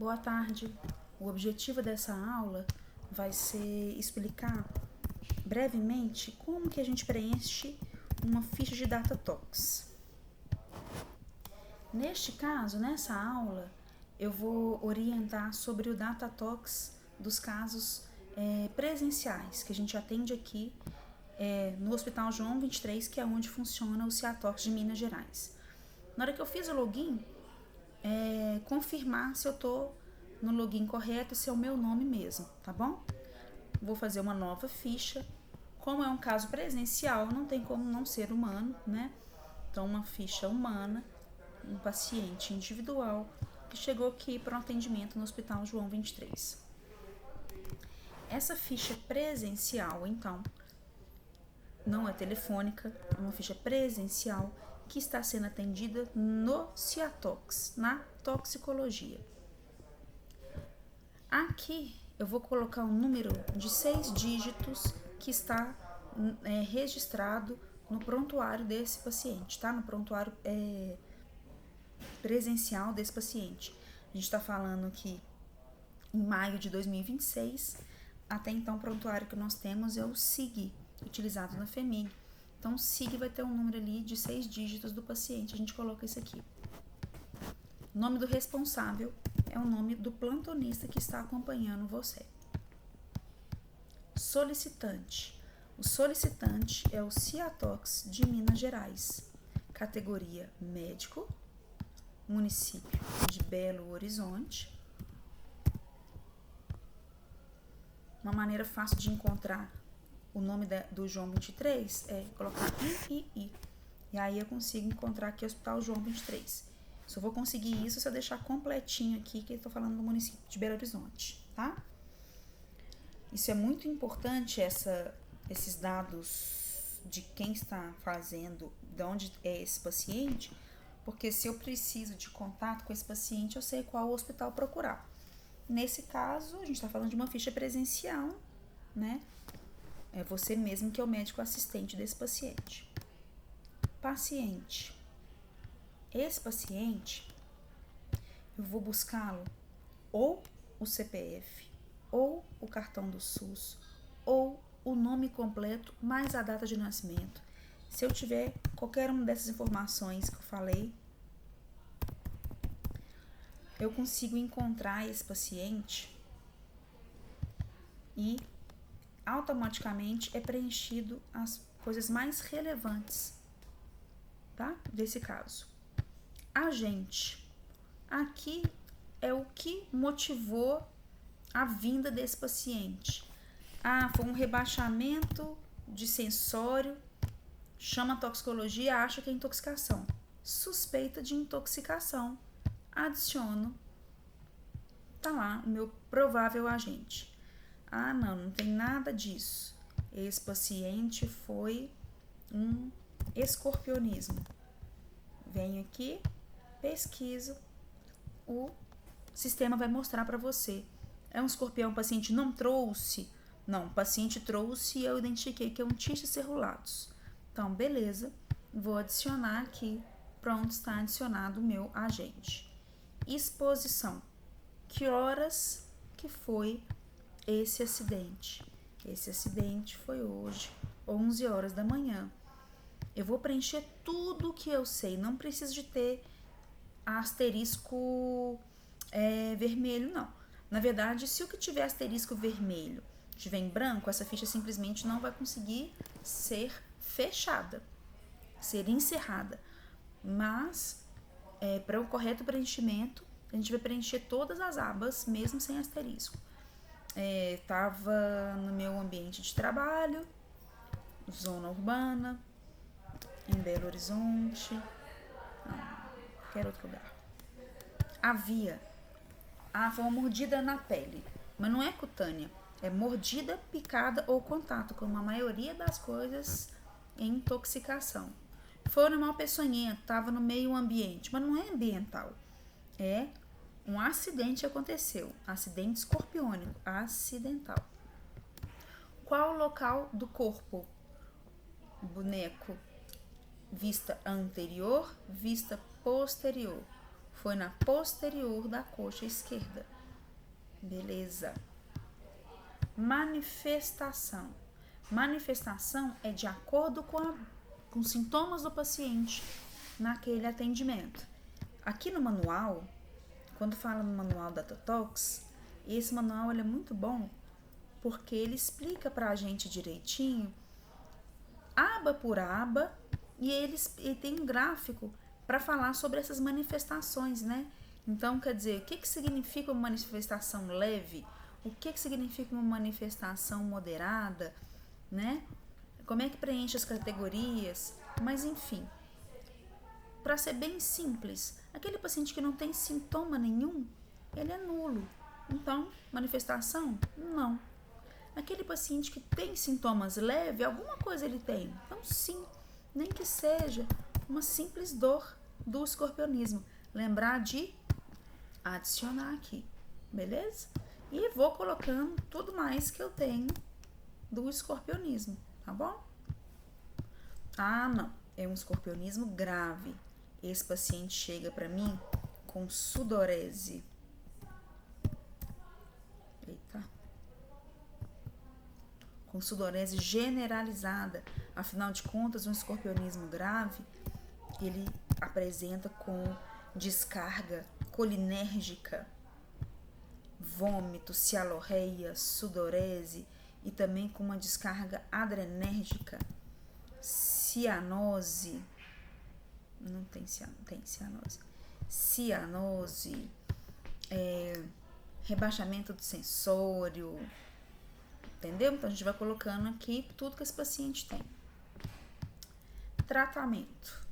Boa tarde. O objetivo dessa aula vai ser explicar brevemente como que a gente preenche uma ficha de DataTox. Neste caso, nessa aula, eu vou orientar sobre o DataTox dos casos presenciais que a gente atende aqui no Hospital João 23, que é onde funciona o CIATox de Minas Gerais. Na hora que eu fiz o login, confirmar se eu estou no login correto, se é o meu nome mesmo, tá bom? Vou fazer uma nova ficha. Como é um caso presencial, não tem como não ser humano, né? Então, uma ficha humana, um paciente individual que chegou aqui para um atendimento no Hospital João 23. Essa ficha presencial, então, não é telefônica, é uma ficha presencial que está sendo atendida no CIATox, na toxicologia. Aqui eu vou colocar um número de 6 dígitos que está registrado no prontuário desse paciente, tá? No prontuário presencial desse paciente. A gente está falando que em maio de 2026, até então o prontuário que nós temos é o SIG, utilizado na FHEMIG. Então o SIG vai ter um número ali de 6 dígitos do paciente, a gente coloca isso aqui. O nome do responsável é o nome do plantonista que está acompanhando você. Solicitante. O solicitante é o CIATox de Minas Gerais, categoria médico, município de Belo Horizonte. Uma maneira fácil de encontrar o nome do João 23 é colocar III. E aí eu consigo encontrar aqui o Hospital João 23. Só vou conseguir isso se eu deixar completinho aqui, que eu tô falando do município de Belo Horizonte, tá? Isso é muito importante, esses dados de quem está fazendo, de onde é esse paciente, porque se eu preciso de contato com esse paciente, eu sei qual hospital procurar. Nesse caso, a gente está falando de uma ficha presencial, né? É você mesmo que é o médico assistente desse paciente. Paciente. Esse paciente, eu vou buscá-lo ou o CPF, ou o cartão do SUS, ou o nome completo, mais a data de nascimento. Se eu tiver qualquer uma dessas informações que eu falei, eu consigo encontrar esse paciente e automaticamente é preenchido as coisas mais relevantes, tá? Desse caso. Agente. Aqui é o que motivou a vinda desse paciente. Foi um rebaixamento de sensório, chama a toxicologia, acha que é intoxicação. Suspeita de intoxicação. Adiciono, tá lá o meu provável agente. Não tem nada disso. Esse paciente foi um escorpionismo. Venho aqui, pesquiso, o sistema vai mostrar para você. É um escorpião, o paciente não trouxe? Não, o paciente trouxe e eu identifiquei que é um tique cerulatus. Então, beleza, vou adicionar aqui. Pronto, está adicionado o meu agente. Exposição. Que horas que foi esse acidente? Esse acidente foi hoje, 11 horas da manhã. Eu vou preencher tudo que eu sei, não preciso de ter asterisco vermelho, não. Na verdade, se o que tiver asterisco vermelho estiver em branco, essa ficha simplesmente não vai conseguir ser fechada, ser encerrada. Mas, para o correto preenchimento, a gente vai preencher todas as abas, mesmo sem asterisco. Estava no meu ambiente de trabalho, zona urbana, em Belo Horizonte, qualquer outro lugar. Havia. Foi uma mordida na pele, mas não é cutânea, é mordida, picada ou contato, como a maioria das coisas em intoxicação. Foi um animal peçonhento, estava no meio ambiente, mas não é ambiental, é um acidente que aconteceu, acidente escorpiônico, acidental. Qual o local do corpo? Boneco, vista anterior, vista posterior. Foi na posterior da coxa esquerda. Beleza. Manifestação. Manifestação é de acordo com os sintomas do paciente naquele atendimento. Aqui no manual, quando fala no manual da Totox, esse manual ele é muito bom porque ele explica pra gente direitinho, aba por aba, e ele tem um gráfico para falar sobre essas manifestações, né? Então, quer dizer, o que significa uma manifestação leve? O que significa uma manifestação moderada, né? Como é que preenche as categorias? Mas, enfim, para ser bem simples, aquele paciente que não tem sintoma nenhum, ele é nulo. Então, manifestação? Não. Aquele paciente que tem sintomas leves, alguma coisa ele tem. Então, sim, nem que seja uma simples dor do escorpionismo. Lembrar de adicionar aqui, beleza? E vou colocando tudo mais que eu tenho do escorpionismo, tá bom? Ah, não, é um escorpionismo grave. Esse paciente chega para mim com sudorese. Eita. Com sudorese generalizada. Afinal de contas, um escorpionismo grave, ele apresenta com descarga colinérgica, vômito, cialorreia, sudorese e também com uma descarga adrenérgica, cianose, não tem cianose, cianose, rebaixamento do sensório, entendeu? Então a gente vai colocando aqui tudo que esse paciente tem. Tratamento.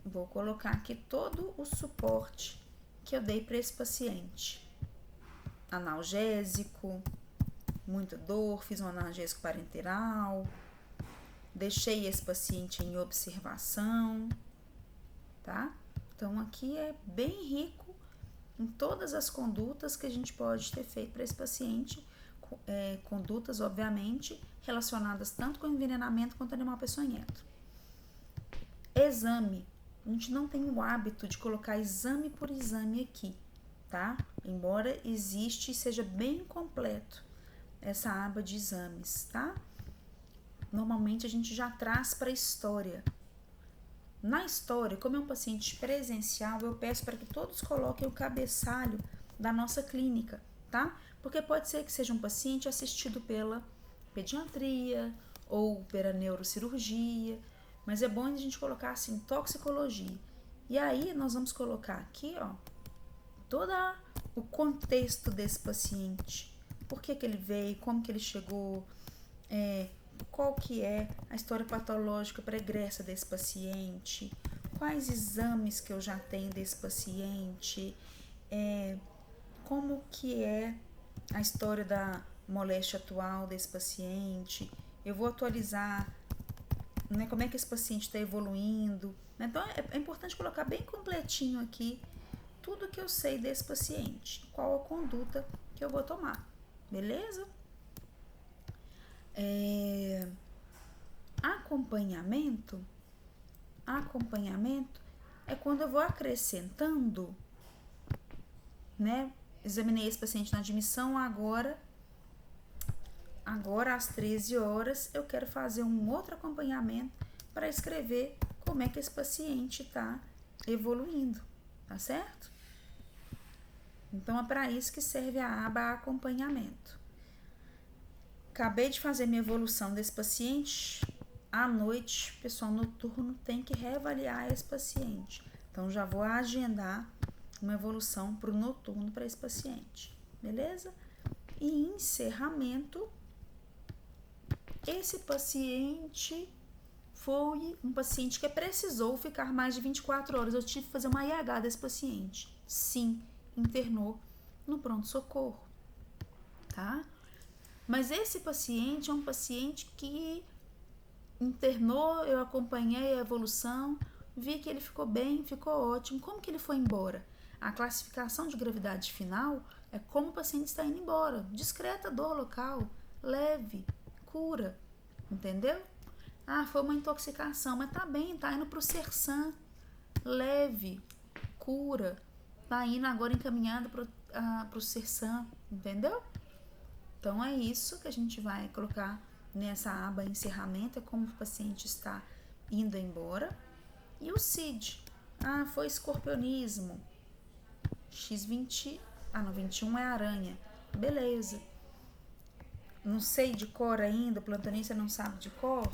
Vou colocar aqui todo o suporte que eu dei para esse paciente. Analgésico, muita dor, fiz um analgésico parenteral, deixei esse paciente em observação, tá? Então aqui é bem rico em todas as condutas que a gente pode ter feito para esse paciente, condutas obviamente relacionadas tanto com envenenamento quanto animal peçonhento. Exame. A gente não tem o hábito de colocar exame por exame aqui, tá? Embora existe e seja bem completo essa aba de exames, tá? Normalmente a gente já traz para a história. Na história, como é um paciente presencial, eu peço para que todos coloquem o cabeçalho da nossa clínica, tá? Porque pode ser que seja um paciente assistido pela pediatria ou pela neurocirurgia, mas é bom a gente colocar assim, toxicologia. E aí nós vamos colocar aqui, ó, todo o contexto desse paciente. Por que ele veio, como que ele chegou, qual que é a história patológica pregressa desse paciente, quais exames que eu já tenho desse paciente, como que é a história da moléstia atual desse paciente. Eu vou atualizar, né, como é que esse paciente está evoluindo. Então é importante colocar bem completinho aqui tudo que eu sei desse paciente, qual a conduta que eu vou tomar, beleza? Acompanhamento é quando eu vou acrescentando, né? Examinei esse paciente na admissão, agora às 13 horas eu quero fazer um outro acompanhamento para escrever como é que esse paciente está evoluindo, tá certo? Então é para isso que serve a aba acompanhamento. Acabei de fazer minha evolução desse paciente, à noite, o pessoal noturno tem que reavaliar esse paciente. Então já vou agendar uma evolução para o noturno para esse paciente, beleza? E encerramento, esse paciente foi um paciente que precisou ficar mais de 24 horas. Eu tive que fazer uma IH desse paciente. Sim, internou no pronto-socorro, tá? Mas esse paciente é um paciente que internou, eu acompanhei a evolução, vi que ele ficou bem, ficou ótimo. Como que ele foi embora? A classificação de gravidade final é como o paciente está indo embora. Discreta dor local, leve, cura, entendeu? Ah, foi uma intoxicação, mas tá bem, tá indo pro Sersan, leve, cura. vai indo agora encaminhado para o CERSAM, entendeu? Então é isso que a gente vai colocar nessa aba encerramento, é como o paciente está indo embora. E o CID, foi escorpionismo, X20, no 21 é aranha, beleza. Não sei de cor ainda, o plantonista não sabe de cor,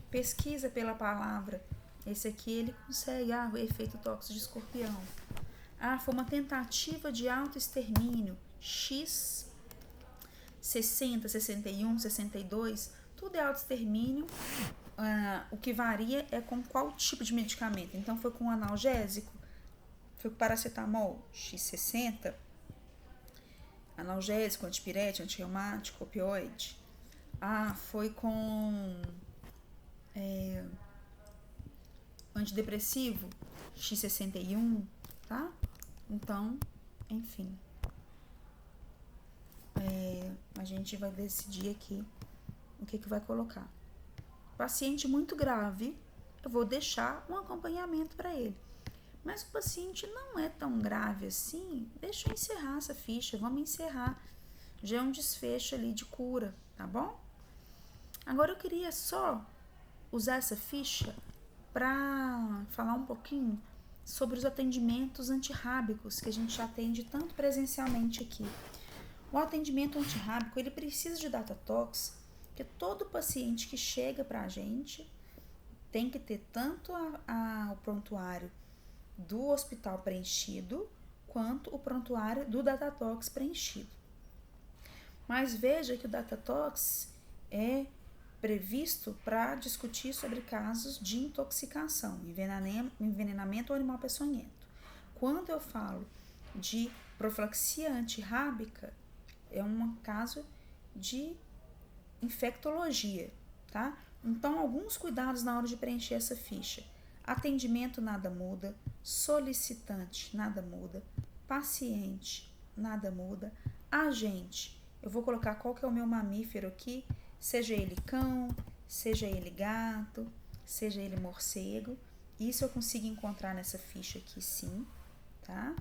pesquisa pela palavra. Esse aqui ele consegue, o efeito tóxico de escorpião. Foi uma tentativa de autoextermínio, X 60, 61, 62, tudo é autoextermínio. O que varia é com qual tipo de medicamento. Então foi com analgésico, foi com paracetamol, X60, analgésico, antipirético, antirreumático, opioide. Foi com antidepressivo, X61, tá? Então, enfim. A gente vai decidir aqui o que vai colocar. Paciente muito grave, eu vou deixar um acompanhamento para ele. Mas o paciente não é tão grave assim, deixa eu encerrar essa ficha, vamos encerrar. Já é um desfecho ali de cura, tá bom? Agora eu queria só usar essa ficha para falar um pouquinho sobre os atendimentos antirrábicos que a gente atende tanto presencialmente aqui. O atendimento antirrábico, ele precisa de dataTox, porque todo paciente que chega para a gente tem que ter tanto o prontuário do hospital preenchido, quanto o prontuário do dataTox preenchido. Mas veja que o dataTox é previsto para discutir sobre casos de intoxicação, envenenamento ou animal peçonhento. Quando eu falo de profilaxia antirrábica, é um caso de infectologia, tá? Então, alguns cuidados na hora de preencher essa ficha. Atendimento, nada muda. Solicitante, nada muda. Paciente, nada muda. Agente, eu vou colocar qual que é o meu mamífero aqui, seja ele cão, seja ele gato, seja ele morcego. Isso eu consigo encontrar nessa ficha aqui, sim, tá?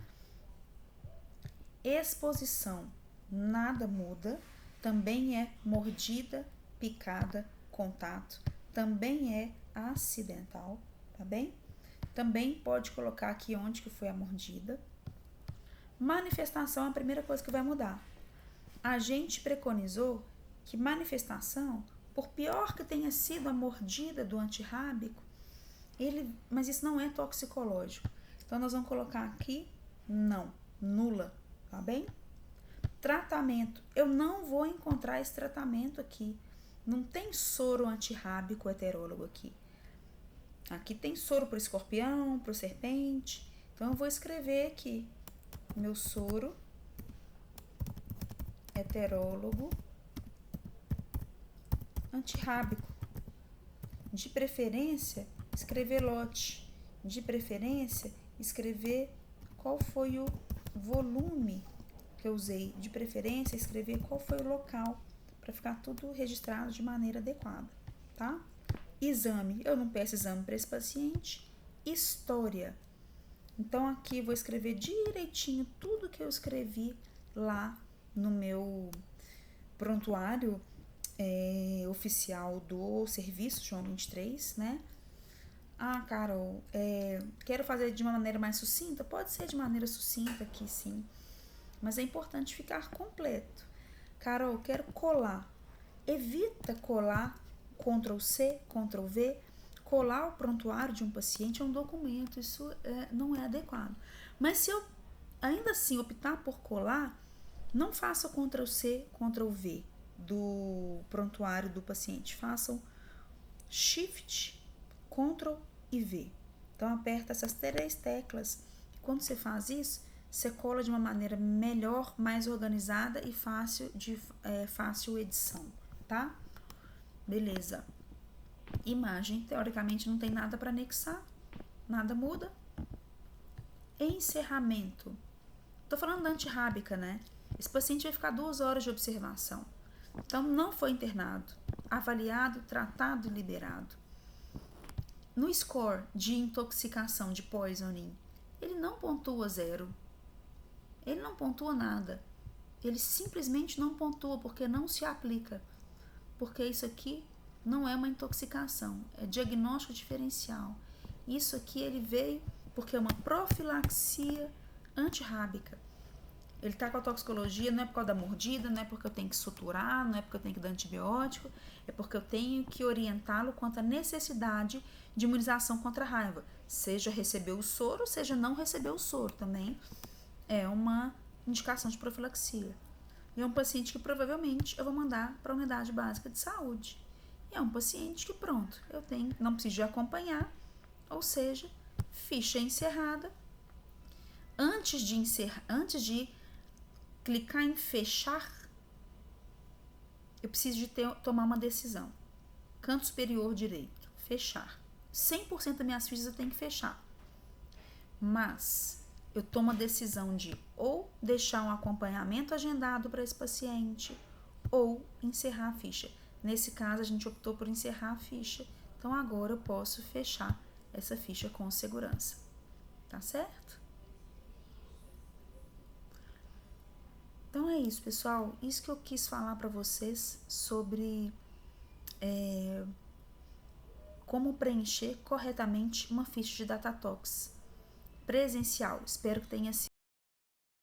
Exposição, nada muda, também é mordida, picada, contato, também é acidental, tá bem? Também pode colocar aqui onde que foi a mordida. Manifestação é a primeira coisa que vai mudar. A gente preconizou que manifestação, por pior que tenha sido a mordida do antirrábico, mas isso não é toxicológico. Então nós vamos colocar aqui não, nula, tá bem? Tratamento, eu não vou encontrar esse tratamento aqui. Não tem soro antirrábico heterólogo aqui. Aqui tem soro para o escorpião, para o serpente. Então eu vou escrever aqui meu soro heterólogo antirrábico. De preferência, escrever lote. De preferência, escrever qual foi o volume que eu usei. De preferência, escrever qual foi o local, para ficar tudo registrado de maneira adequada, tá? Exame, eu não peço exame para esse paciente. História. Então, aqui vou escrever direitinho tudo que eu escrevi lá no meu prontuário oficial do serviço João 23, né? Carol, quero fazer de uma maneira mais sucinta? Pode ser de maneira sucinta aqui, sim. Mas é importante ficar completo. Carol, quero colar. Evita colar Ctrl+C, Ctrl+V. Colar o prontuário de um paciente é um documento, isso não é adequado. Mas se eu ainda assim optar por colar, não faça Ctrl+C, Ctrl+V do prontuário do paciente. Façam Shift, Ctrl e V. Então aperta essas 3 teclas. Quando você faz isso, você cola de uma maneira melhor, mais organizada e fácil edição, tá? Beleza. Imagem, teoricamente não tem nada para anexar, nada muda. Encerramento. Tô falando da antirrábica, né? Esse paciente vai ficar 2 horas de observação. Então, não foi internado, avaliado, tratado e liberado. No score de intoxicação de poisoning, ele não pontua 0. Ele não pontua nada. Ele simplesmente não pontua porque não se aplica. Porque isso aqui não é uma intoxicação, é diagnóstico diferencial. Isso aqui ele veio porque é uma profilaxia antirrábica. Ele está com a toxicologia não é por causa da mordida, não é porque eu tenho que suturar, não é porque eu tenho que dar antibiótico, é porque eu tenho que orientá-lo quanto à necessidade de imunização contra a raiva. Seja receber o soro, seja não receber o soro também. É uma indicação de profilaxia. E é um paciente que provavelmente eu vou mandar para a unidade básica de saúde. E é um paciente que pronto, eu tenho, não preciso de acompanhar, ou seja, ficha encerrada. Antes de clicar em fechar, eu preciso de tomar uma decisão. Canto superior direito, fechar. 100% das minhas fichas eu tenho que fechar. Mas eu tomo a decisão de ou deixar um acompanhamento agendado para esse paciente ou encerrar a ficha. Nesse caso, a gente optou por encerrar a ficha. Então, agora eu posso fechar essa ficha com segurança. Tá certo? Então, é isso, pessoal. Isso que eu quis falar para vocês sobre como preencher corretamente uma ficha de Datatox presencial. Espero que tenha sido